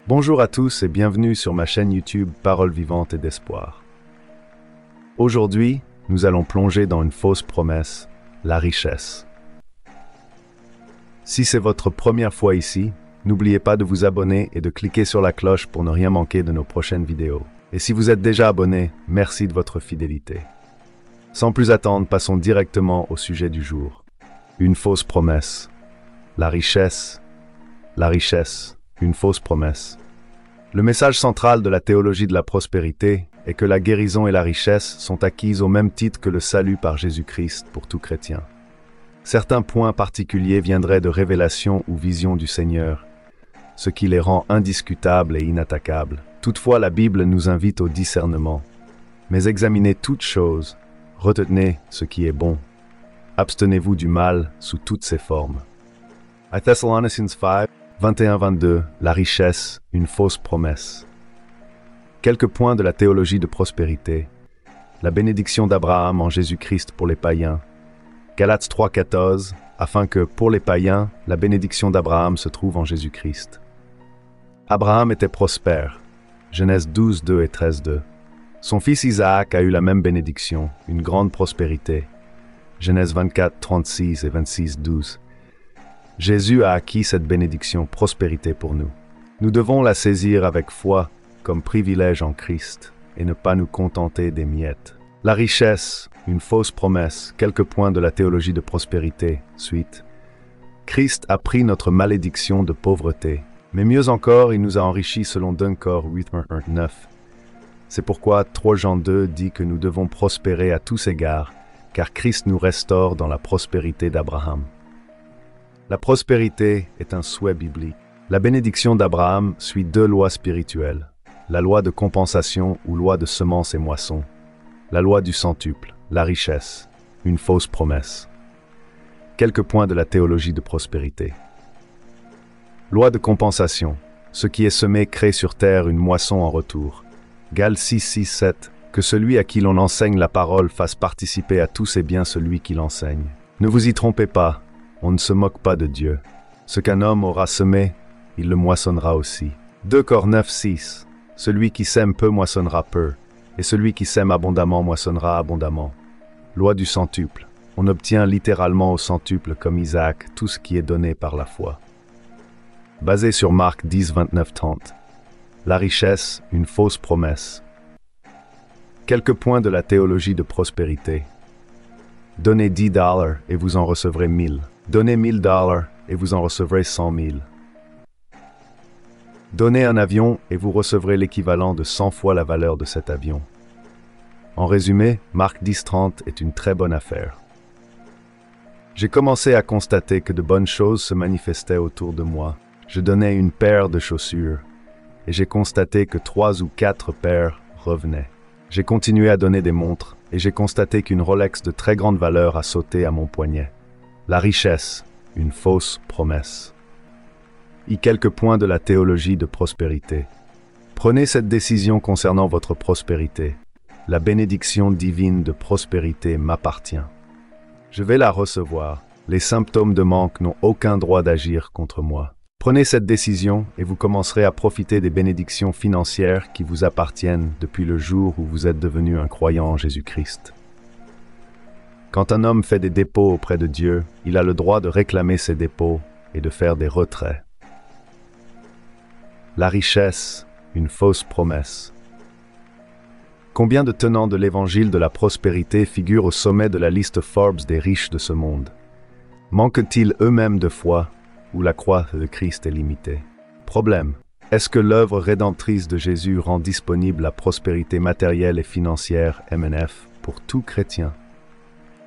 Bonjour à tous et bienvenue sur ma chaîne YouTube Paroles vivantes et d'espoir. Aujourd'hui, nous allons plonger dans une fausse promesse, la richesse. Si c'est votre première fois ici, n'oubliez pas de vous abonner et de cliquer sur la cloche pour ne rien manquer de nos prochaines vidéos. Et si vous êtes déjà abonné, merci de votre fidélité. Sans plus attendre, passons directement au sujet du jour. Une fausse promesse. La richesse, une fausse promesse. Le message central de la théologie de la prospérité est que la guérison et la richesse sont acquises au même titre que le salut par Jésus-Christ pour tout chrétien. Certains points particuliers viendraient de révélation ou vision du Seigneur, ce qui les rend indiscutables et inattaquables. Toutefois, la Bible nous invite au discernement. Mais examinez toutes choses, retenez ce qui est bon. Abstenez-vous du mal sous toutes ses formes. À Thessaloniciens 5, 21-22, la richesse, une fausse promesse. Quelques points de la théologie de prospérité. La bénédiction d'Abraham en Jésus-Christ pour les païens. Galates 3,14, afin que, pour les païens, la bénédiction d'Abraham se trouve en Jésus-Christ. Abraham était prospère. Genèse 12, 2 et 13, 2. Son fils Isaac a eu la même bénédiction, une grande prospérité. Genèse 24, 36 et 26, 12. Jésus a acquis cette bénédiction, prospérité pour nous. Nous devons la saisir avec foi comme privilège en Christ et ne pas nous contenter des miettes. La richesse, une fausse promesse, quelques points de la théologie de prospérité. Suite. Christ a pris notre malédiction de pauvreté, mais mieux encore, il nous a enrichis selon 2 Corinthiens 8, 1, 9. C'est pourquoi 3 Jean 2 dit que nous devons prospérer à tous égards, car Christ nous restaure dans la prospérité d'Abraham. La prospérité est un souhait biblique. La bénédiction d'Abraham suit 2 lois spirituelles. La loi de compensation ou loi de semence et moisson. La loi du centuple, la richesse, une fausse promesse. Quelques points de la théologie de prospérité. Loi de compensation. Ce qui est semé crée sur terre une moisson en retour. Gal 6, 6, 7. Que celui à qui l'on enseigne la parole fasse participer à tous ses biens celui qui l'enseigne. Ne vous y trompez pas. On ne se moque pas de Dieu. Ce qu'un homme aura semé, il le moissonnera aussi. 2 Corinthiens 9, 6. Celui qui sème peu moissonnera peu, et celui qui sème abondamment moissonnera abondamment. Loi du centuple. On obtient littéralement au centuple, comme Isaac, tout ce qui est donné par la foi. Basé sur Marc 10, 29, 30. La richesse, une fausse promesse. Quelques points de la théologie de prospérité. Donnez $10 et vous en recevrez 1000. Donnez $1000 et vous en recevrez 100 000. Donnez un avion et vous recevrez l'équivalent de 100 fois la valeur de cet avion. En résumé, Marc 10,30 est une très bonne affaire. J'ai commencé à constater que de bonnes choses se manifestaient autour de moi. Je donnais une paire de chaussures et j'ai constaté que 3 ou 4 paires revenaient. J'ai continué à donner des montres et j'ai constaté qu'une Rolex de très grande valeur a sauté à mon poignet. La richesse, une fausse promesse. Quelques points de la théologie de prospérité. Prenez cette décision concernant votre prospérité. La bénédiction divine de prospérité m'appartient. Je vais la recevoir. Les symptômes de manque n'ont aucun droit d'agir contre moi. Prenez cette décision et vous commencerez à profiter des bénédictions financières qui vous appartiennent depuis le jour où vous êtes devenu un croyant en Jésus-Christ. Quand un homme fait des dépôts auprès de Dieu, il a le droit de réclamer ses dépôts et de faire des retraits. La richesse, une fausse promesse. Combien de tenants de l'évangile de la prospérité figurent au sommet de la liste Forbes des riches de ce monde? Manquent-ils eux-mêmes de foi ou la croix de Christ est limitée? Problème. Est-ce que l'œuvre rédemptrice de Jésus rend disponible la prospérité matérielle et financière MNF pour tout chrétien?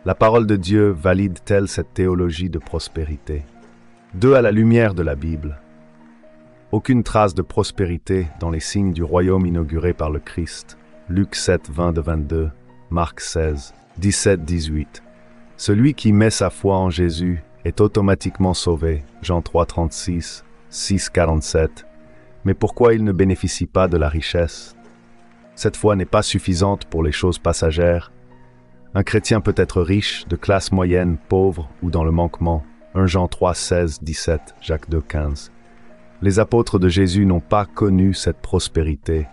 La parole de Dieu valide-t-elle cette théologie de prospérité? 2 à la lumière de la Bible. Aucune trace de prospérité dans les signes du royaume inauguré par le Christ. Luc 7, 20-22, Marc 16, 17-18. Celui qui met sa foi en Jésus est automatiquement sauvé. Jean 3, 36, 6, 47. Mais pourquoi il ne bénéficie pas de la richesse? Cette foi n'est pas suffisante pour les choses passagères. Un chrétien peut être riche, de classe moyenne, pauvre ou dans le manquement. 1 Jean 3, 16, 17, Jacques 2, 15. Les apôtres de Jésus n'ont pas connu cette prospérité.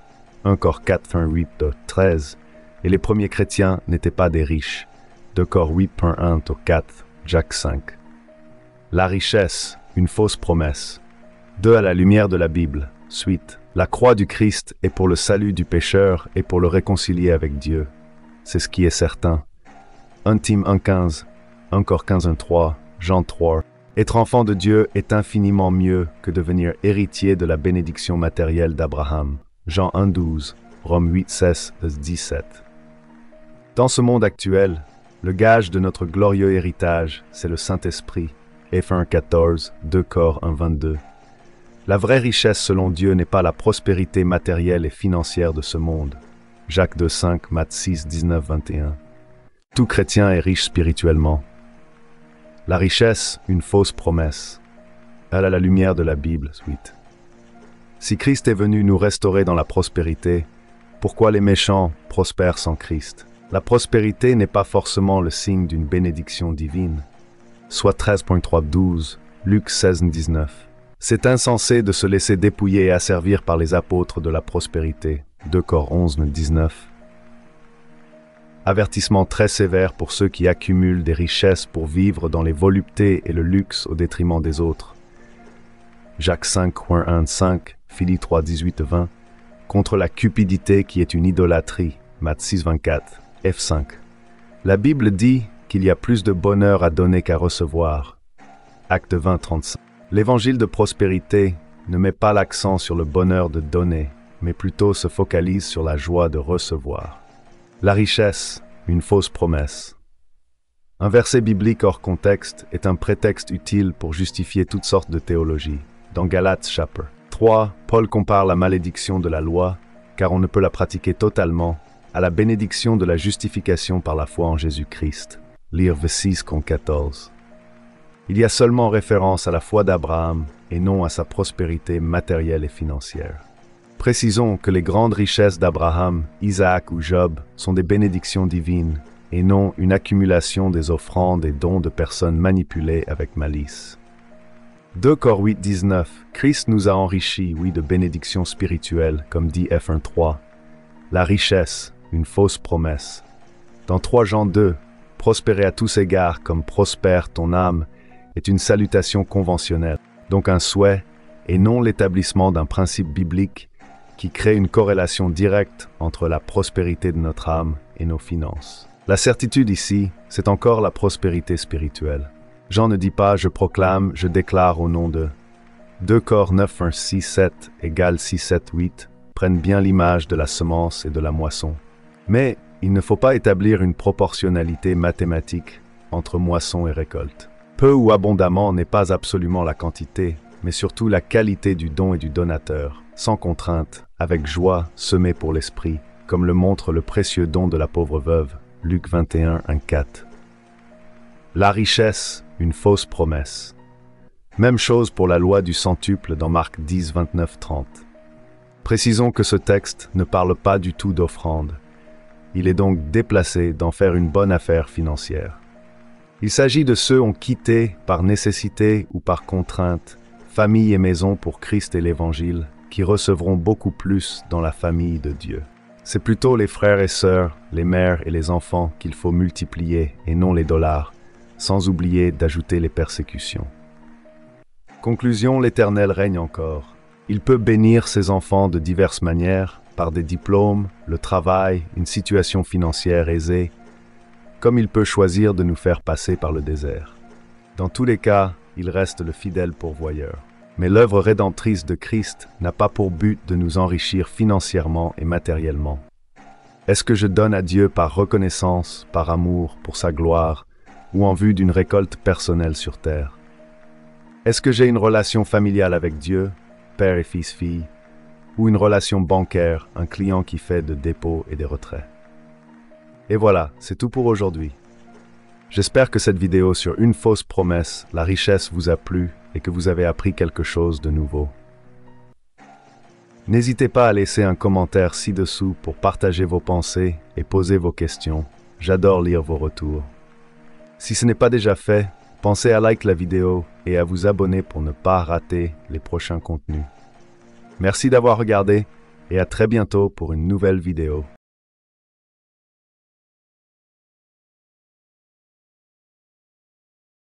1 Cor 4, 8-13. Et les premiers chrétiens n'étaient pas des riches. 2 Cor 8.1-4, Jacques 5. La richesse, une fausse promesse. 2 à la lumière de la Bible. Suite. La croix du Christ est pour le salut du pécheur et pour le réconcilier avec Dieu. C'est ce qui est certain. 1 Tim 1.15, 1 Cor 15.1-3, Jean 3. Être enfant de Dieu est infiniment mieux que devenir héritier de la bénédiction matérielle d'Abraham. Jean 1.12, Rome 8.16-17. Dans ce monde actuel, le gage de notre glorieux héritage, c'est le Saint-Esprit. Ephésiens 1.14, 2 Cor 1.22. La vraie richesse selon Dieu n'est pas la prospérité matérielle et financière de ce monde. Jacques 2.5, Matthieu 6, 19, 21. Tout chrétien est riche spirituellement. La richesse, une fausse promesse. Elle a la lumière de la Bible, suite. Si Christ est venu nous restaurer dans la prospérité, pourquoi les méchants prospèrent sans Christ? La prospérité n'est pas forcément le signe d'une bénédiction divine. Soit 13.3-12, Luc 16.19. C'est insensé de se laisser dépouiller et asservir par les apôtres de la prospérité. 2 Cor 11.19. Avertissement très sévère pour ceux qui accumulent des richesses pour vivre dans les voluptés et le luxe au détriment des autres. Jacques 5.1-5, Philippiens 3.18-20. Contre la cupidité qui est une idolâtrie. Matthieu 6.24, F5. La Bible dit qu'il y a plus de bonheur à donner qu'à recevoir. Acte 20.35. L'évangile de prospérité ne met pas l'accent sur le bonheur de donner, mais plutôt se focalise sur la joie de recevoir. La richesse, une fausse promesse. Un verset biblique hors contexte est un prétexte utile pour justifier toutes sortes de théologies. Dans Galates chapitre 3, Paul compare la malédiction de la loi, car on ne peut la pratiquer totalement, à la bénédiction de la justification par la foi en Jésus-Christ. Lire Verset 6-14. Il y a seulement référence à la foi d'Abraham et non à sa prospérité matérielle et financière. Précisons que les grandes richesses d'Abraham, Isaac ou Job sont des bénédictions divines et non une accumulation des offrandes et dons de personnes manipulées avec malice. 2 Cor 8.19. Christ nous a enrichis, oui, de bénédictions spirituelles, comme dit Ephésiens 3. La richesse, une fausse promesse. Dans 3 Jean 2, prospérer à tous égards comme prospère ton âme est une salutation conventionnelle, donc un souhait et non l'établissement d'un principe biblique qui crée une corrélation directe entre la prospérité de notre âme et nos finances. La certitude ici, c'est encore la prospérité spirituelle. Jean ne dit pas « je proclame, je déclare au nom de ». 2 Cor 9, 1, 6, 7 égale 6, 7, 8 prennent bien l'image de la semence et de la moisson. Mais il ne faut pas établir une proportionnalité mathématique entre moisson et récolte. Peu ou abondamment n'est pas absolument la quantité, mais surtout la qualité du don et du donateur, sans contrainte, avec joie, semé pour l'esprit, comme le montre le précieux don de la pauvre veuve, Luc 21, 1, 4. La richesse, une fausse promesse. Même chose pour la loi du centuple dans Marc 10, 29, 30. Précisons que ce texte ne parle pas du tout d'offrande. Il est donc déplacé d'en faire une bonne affaire financière. Il s'agit de ceux ont quitté, par nécessité ou par contrainte, famille et maison pour Christ et l'Évangile, qui recevront beaucoup plus dans la famille de Dieu. C'est plutôt les frères et sœurs, les mères et les enfants qu'il faut multiplier et non les dollars, sans oublier d'ajouter les persécutions. Conclusion, l'Éternel règne encore. Il peut bénir ses enfants de diverses manières, par des diplômes, le travail, une situation financière aisée, comme il peut choisir de nous faire passer par le désert. Dans tous les cas, il reste le fidèle pourvoyeur. Mais l'œuvre rédemptrice de Christ n'a pas pour but de nous enrichir financièrement et matériellement. Est-ce que je donne à Dieu par reconnaissance, par amour, pour sa gloire, ou en vue d'une récolte personnelle sur terre? Est-ce que j'ai une relation familiale avec Dieu, père et fils-fille, ou une relation bancaire, un client qui fait de dépôts et des retraits? Et voilà, c'est tout pour aujourd'hui. J'espère que cette vidéo sur une fausse promesse, la richesse, vous a plu et que vous avez appris quelque chose de nouveau. N'hésitez pas à laisser un commentaire ci-dessous pour partager vos pensées et poser vos questions. J'adore lire vos retours. Si ce n'est pas déjà fait, Pensez à liker la vidéo et à vous abonner pour ne pas rater les prochains contenus. Merci d'avoir regardé et à très bientôt pour une nouvelle vidéo.